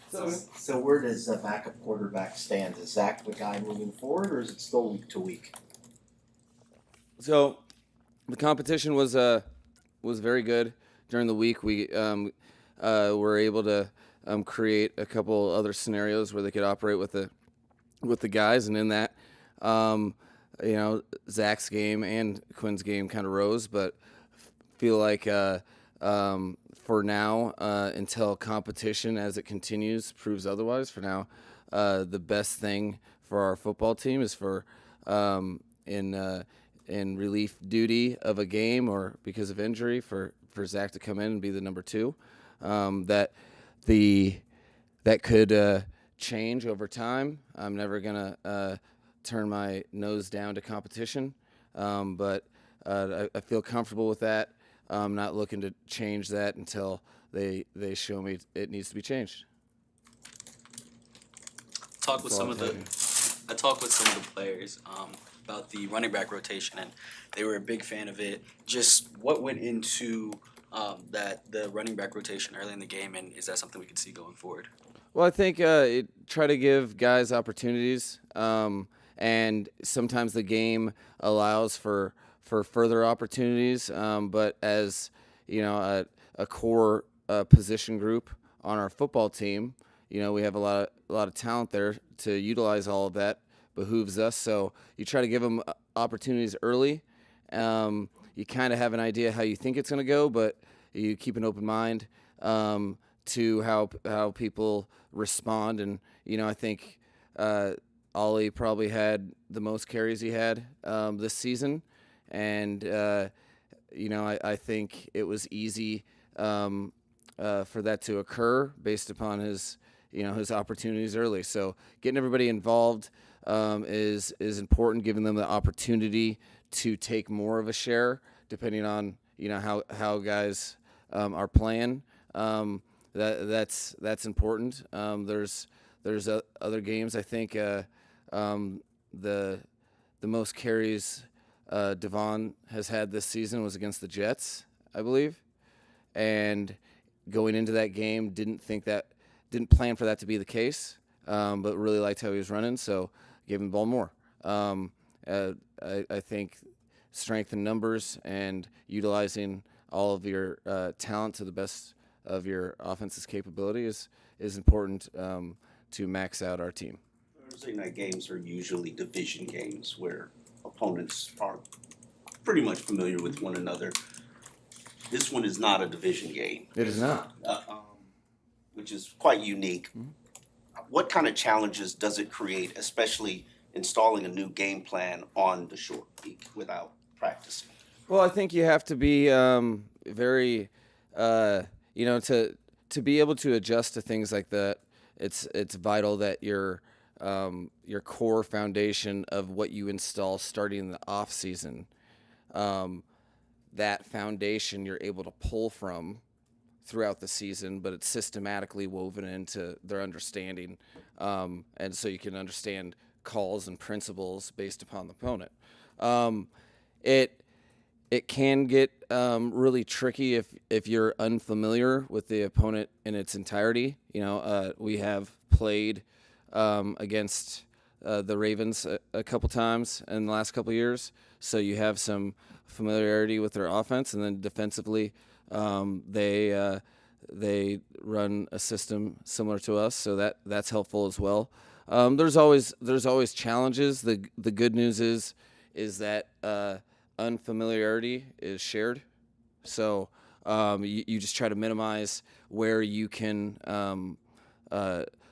So where does the backup quarterback stand? Is Zach the guy moving forward, or is it still week to week? So the competition was very good during the week. We were able to create a couple other scenarios where they could operate with the guys, and in that, um, Zach's game and Quinn's game kind of rose, but feel like for now, until competition as it continues proves otherwise, for now, the best thing for our football team is for in relief duty of a game or because of injury for Zach to come in and be the number two. That the that could change over time. I'm never gonna turn my nose down to competition, but I feel comfortable with that. I'm not looking to change that until they show me it needs to be changed. Talk with That's all some I'll of tell the you. I talked with some of the players about the running back rotation, and they were a big fan of it. Just what went into the running back rotation early in the game, and is that something we could see going forward? Well, I think try to give guys opportunities, and sometimes the game allows for further opportunities. But as a core position group on our football team, we have a lot of talent there to utilize all of that. Behooves us, so you try to give them opportunities early. You kind of have an idea how you think it's going to go, but you keep an open mind to how people respond. And I think Ollie probably had the most carries he had this season, and I think it was easy for that to occur based upon his opportunities early. So getting everybody involved is important, giving them the opportunity to take more of a share, depending on how guys are playing. That's important. There's other games. I think the most carries Devon has had this season was against the Jets, I believe, and going into that game didn't plan for that to be the case, but really liked how he was running, so gave him the ball more. I think strength in numbers and utilizing all of your talent to the best of your offense's capability is important to max out our team. Thursday night games are usually division games where opponents are pretty much familiar with one another. This one is not a division game, It is not. which is quite unique. What kind of challenges does it create, especially installing a new game plan on the short week without practicing? Well, I think you have to be very, to be able to adjust to things like that. It's vital that your core foundation of what you install starting in the off season, that foundation you're able to pull from throughout the season, but it's systematically woven into their understanding, and so you can understand calls and principles based upon the opponent. It can get really tricky if you're unfamiliar with the opponent in its entirety. We have played against the Ravens a couple times in the last couple years, so you have some familiarity with their offense, and then defensively, they run a system similar to us, so that's helpful as well. There's always challenges. The good news is that unfamiliarity is shared, so you just try to minimize where you can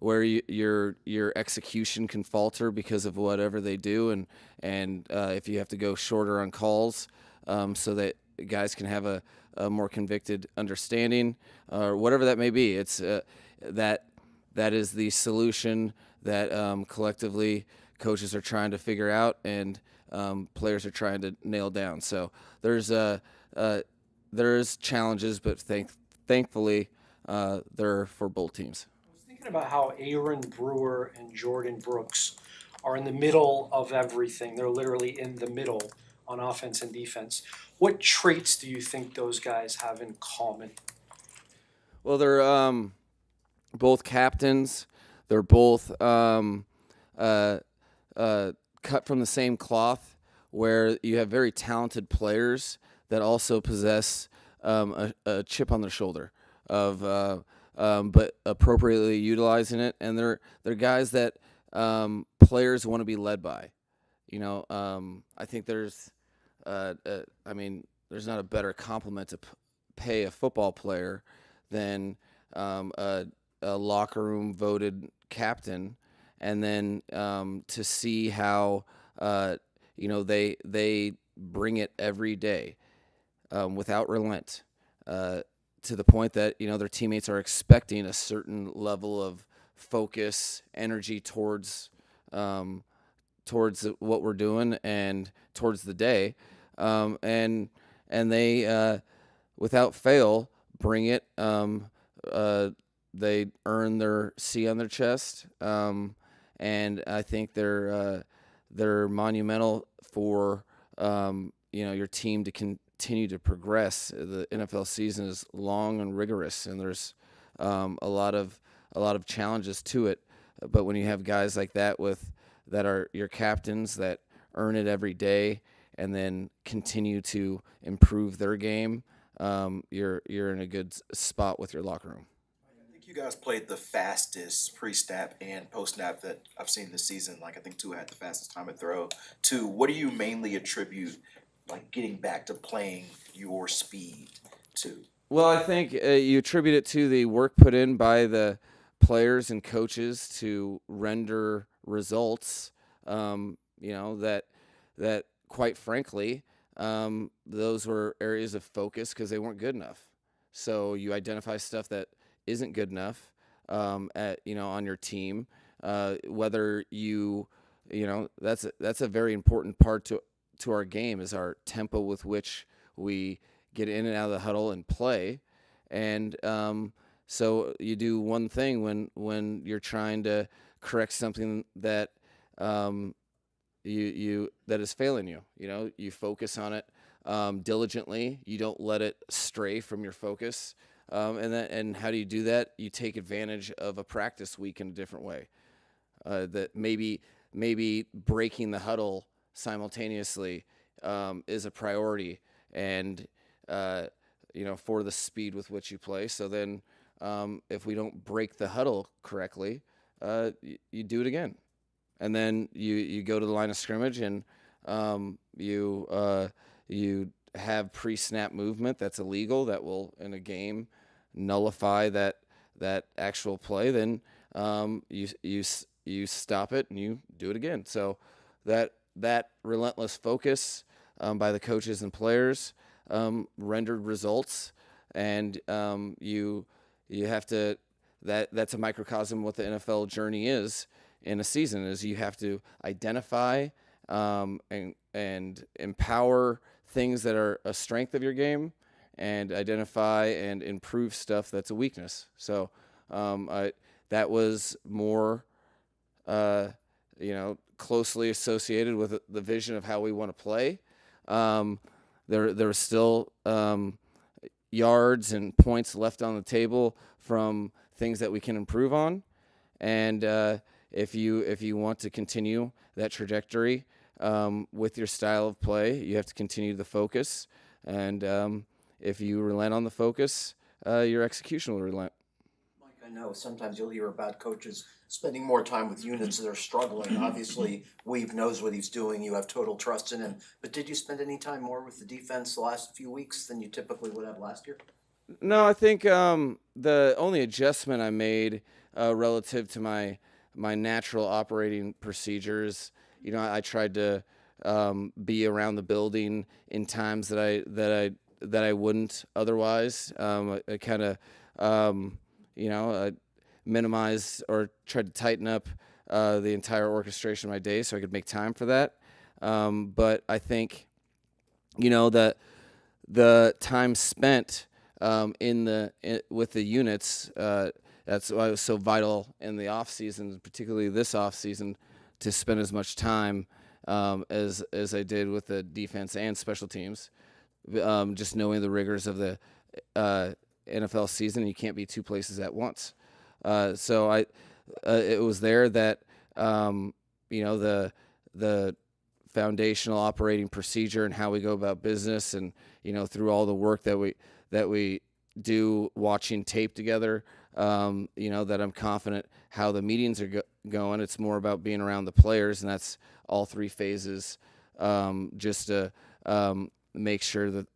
your execution can falter because of whatever they do, and if you have to go shorter on calls, so that guys can have a more convicted understanding, or whatever that may be. It's that is the solution that collectively coaches are trying to figure out, and players are trying to nail down. So there's challenges, but thankfully they're for both teams. I was thinking about how Aaron Brewer and Jordan Brooks are in the middle of everything. They're literally in the middle on offense and defense. What traits do you think those guys have in common? Well, both captains. They're both cut from the same cloth, where you have very talented players that also possess a chip on their shoulder of but appropriately utilizing it, and they're guys that players want to be led by. I think there's there's not a better compliment to pay a football player than a locker room voted captain, and then to see how they bring it every day without relent, to the point that their teammates are expecting a certain level of focus, energy towards what we're doing and towards the day, and they without fail bring it. They earn their C on their chest, and I think they're monumental for your team to continue to progress. The NFL season is long and rigorous, and there's a lot of challenges to it. But when you have guys like that that are your captains that earn it every day and then continue to improve their game, you're in a good spot with your locker room. I think you guys played the fastest pre-snap and post-snap that I've seen this season. Like, I think Tua had the fastest time to throw. What do you mainly attribute, like, getting back to playing your speed to? Well, I think you attribute it to the work put in by the players and coaches to render results. That quite frankly, those were areas of focus because they weren't good enough. So you identify stuff that isn't good enough on your team. Whether that's a very important part to our game, is our tempo with which we get in and out of the huddle and play. And so you do one thing when you're trying to correct something that that is failing you. You focus on it diligently. You don't let it stray from your focus. And how do you do that? You take advantage of a practice week in a different way. That maybe breaking the huddle simultaneously is a priority, and for the speed with which you play. So then, if we don't break the huddle correctly, you do it again, and then you go to the line of scrimmage, and you have pre-snap movement that's illegal that will in a game nullify that actual play. Then you stop it and you do it again. So that relentless focus by the coaches and players rendered results, and you have to. That's a microcosm of what the NFL journey is in a season. Is you have to identify and empower things that are a strength of your game, and identify and improve stuff that's a weakness. So that was more closely associated with the vision of how we want to play. There's still yards and points left on the table from things that we can improve on, and if you want to continue that trajectory with your style of play, you have to continue the focus, and if you relent on the focus, your execution will relent. Mike, I know sometimes you'll hear about coaches spending more time with units that are struggling. Obviously, Weave knows what he's doing. You have total trust in him. But did you spend any time more with the defense the last few weeks than you typically would have last year? No, I think the only adjustment I made relative to my natural operating procedures, I tried to be around the building in times that I wouldn't otherwise. I kind of minimize or tried to tighten up the entire orchestration of my day so I could make time for that. But I think that the time spent with the units, that's why it was so vital in the off season, particularly this off season, to spend as much time as I did with the defense and special teams. Just knowing the rigors of the NFL season, you can't be two places at once. So it was there that the foundational operating procedure and how we go about business, and through all the work that we do watching tape together, that I'm confident how the meetings are going. It's more about being around the players, and that's all three phases, just to make sure that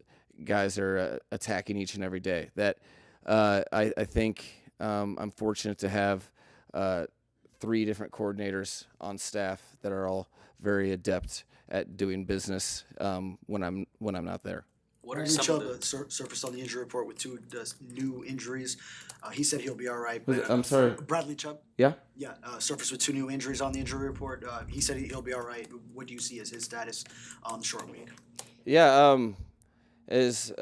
guys are attacking each and every day. That I think I'm fortunate to have 3 different coordinators on staff that are all very adept at doing business when I'm not there. What are Bradley some Chubb of the surfaced on the injury report with 2 new injuries. He said he'll be all right. I'm sorry. Bradley Chubb? Yeah. Yeah, surfaced with 2 new injuries on the injury report. He said he'll be all right. What do you see as his status on the short week? Yeah. As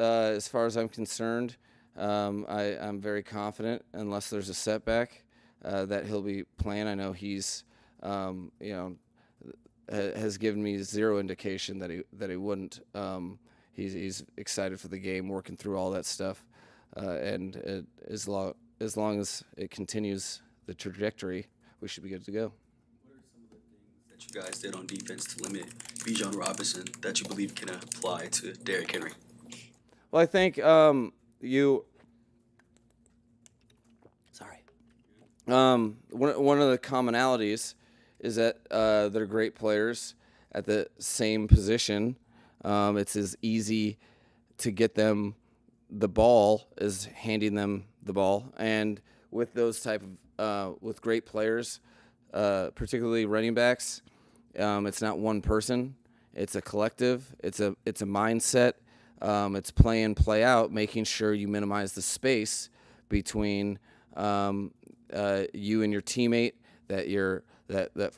far as I'm concerned, I'm very confident, unless there's a setback, that he'll be playing. I know he's has given me zero indication that he wouldn't. He's excited for the game, working through all that stuff, and as long as it continues the trajectory, we should be good to go. What are some of the things that you guys did on defense to limit Bijan Robinson that you believe can apply to Derrick Henry? Well, I think one of the commonalities is that they're great players at the same position. It's as easy to get them the ball as handing them the ball, and with those type of with great players, particularly running backs, it's not one person; it's a collective. It's a mindset. It's play in, play out, making sure you minimize the space between you and your teammate. That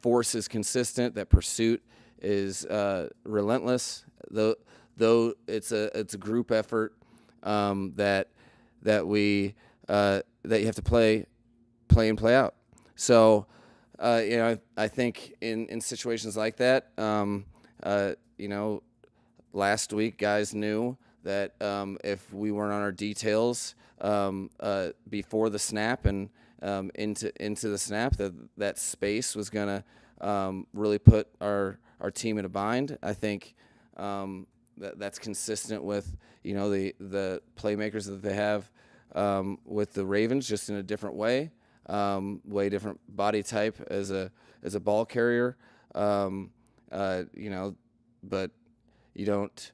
force is consistent. That pursuit is relentless. Though it's a group effort that you have to play in, play out. So I think in situations like that, last week guys knew that if we weren't on our details before the snap and into the snap, that space was gonna really put our team in a bind. I think that's consistent with the playmakers that they have with the Ravens, just in a different way, way different body type as a ball carrier. But you don't.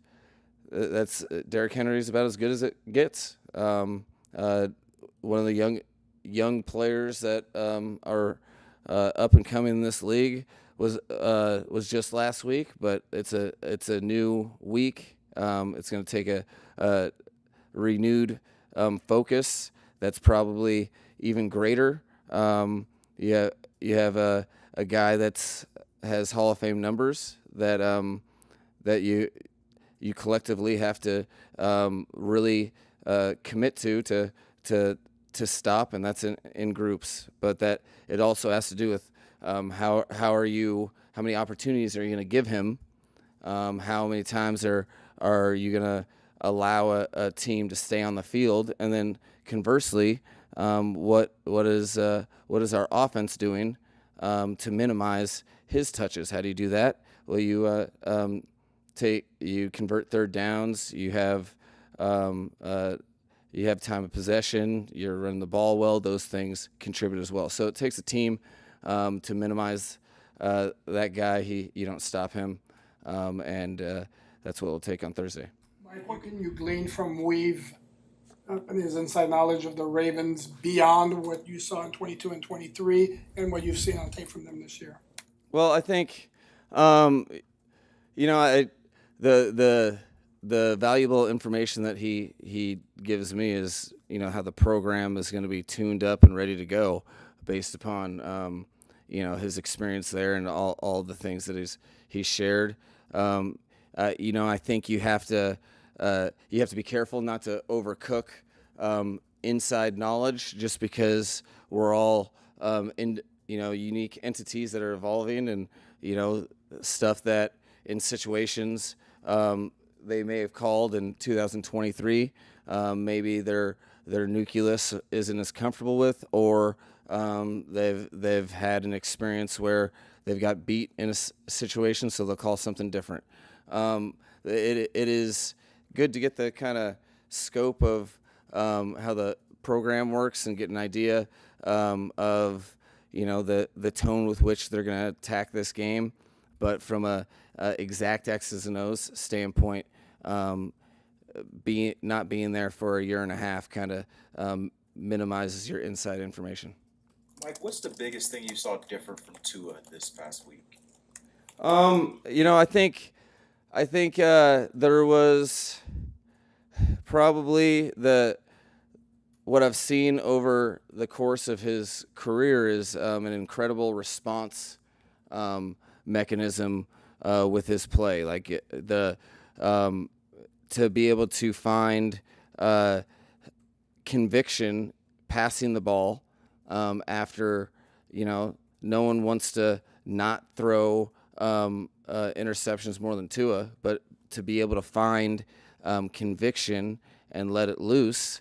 That's Derrick Henry's about as good as it gets. One of the young players that are up and coming in this league was just last week, but it's a new week. It's going to take a renewed focus that's probably even greater. You have a guy has Hall of Fame numbers that you collectively have to really commit to stop, and that's in groups. But that it also has to do with how many opportunities are you going to give him? How many times are you going to allow a team to stay on the field? And then conversely, what is our offense doing to minimize his touches? How do you do that? Well, you convert third downs. You have time of possession. You're running the ball well. Those things contribute as well. So it takes a team to minimize that guy. You don't stop him, and that's what it'll take on Thursday. Mike, what can you glean from Weave and his inside knowledge of the Ravens beyond what you saw in 22 and 23 and what you've seen on tape from them this year? Well, I think the valuable information that he gives me is how the program is going to be tuned up and ready to go based upon his experience there and all the things that he's shared. I think you have to be careful not to overcook inside knowledge, just because we're all unique entities that are evolving, and stuff that in situations they may have called in 2023, maybe they're their nucleus isn't as comfortable with, or they've had an experience where they've got beat in a situation, so they'll call something different. It is good to get the kind of scope of how the program works and get an idea of the tone with which they're going to attack this game. But from a exact X's and O's standpoint, not being there for a year and a half kind of minimizes your inside information. Mike, what's the biggest thing you saw different from Tua this past week? I think there was probably what I've seen over the course of his career is an incredible response mechanism with his play. Like to be able to find conviction passing the ball after no one wants to not throw interceptions more than Tua, but to be able to find conviction and let it loose,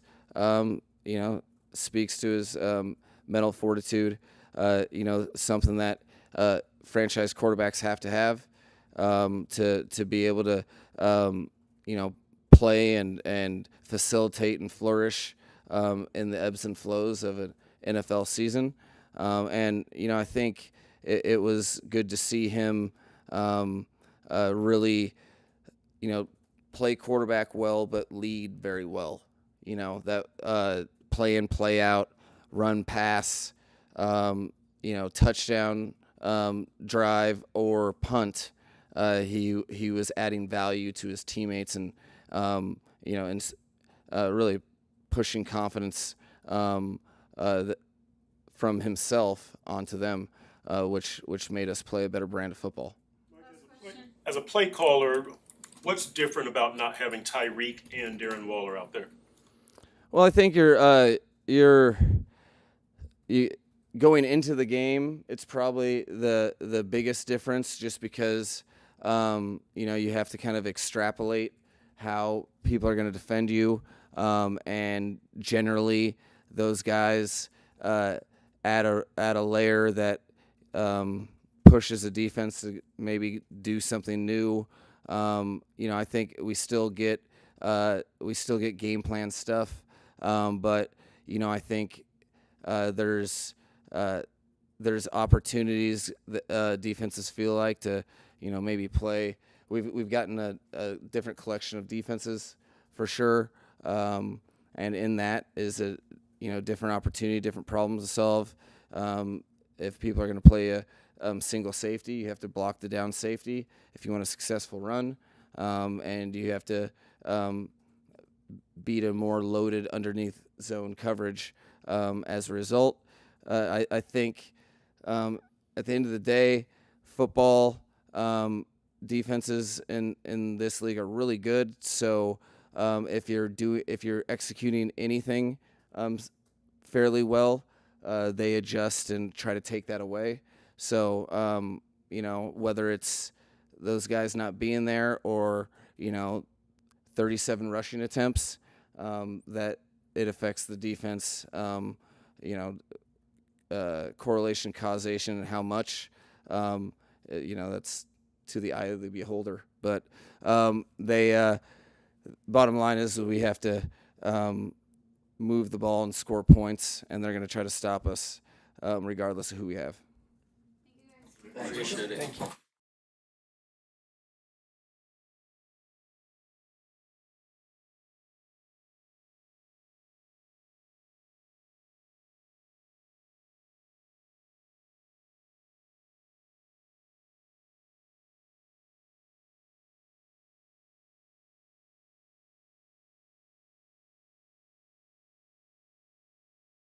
speaks to his mental fortitude. Something that franchise quarterbacks have to have to be able to play and facilitate and flourish in the ebbs and flows of an NFL season. I think it was good to see him really, play quarterback well, but lead very well. That play in, play out, run, pass, touchdown, drive, or punt. He was adding value to his teammates and really pushing confidence from himself onto them, which made us play a better brand of football. As a play caller, what's different about not having Tyreek and Darren Waller out there? Well, I think you're going into the game. It's probably the biggest difference, just because you have to kind of extrapolate how people are going to defend you, and generally those guys add a layer that pushes the defense to maybe do something new. I think we still get game plan stuff, but I think there's opportunities that defenses feel like to maybe play. We've gotten a different collection of defenses for sure, and in that is a different opportunity, different problems to solve. If people are going to play a single safety, you have to block the down safety if you want a successful run, and you have to beat a more loaded underneath zone coverage as a result. I think at the end of the day, football defenses in this league are really good. So if you're executing anything fairly well, they adjust and try to take that away. So whether it's those guys not being there or 37 rushing attempts, that it affects the defense. Correlation, causation, and how much, that's to the eye of the beholder. But bottom line is we have to move the ball and score points, and they're going to try to stop us regardless of who we have. Appreciate it. Thank you.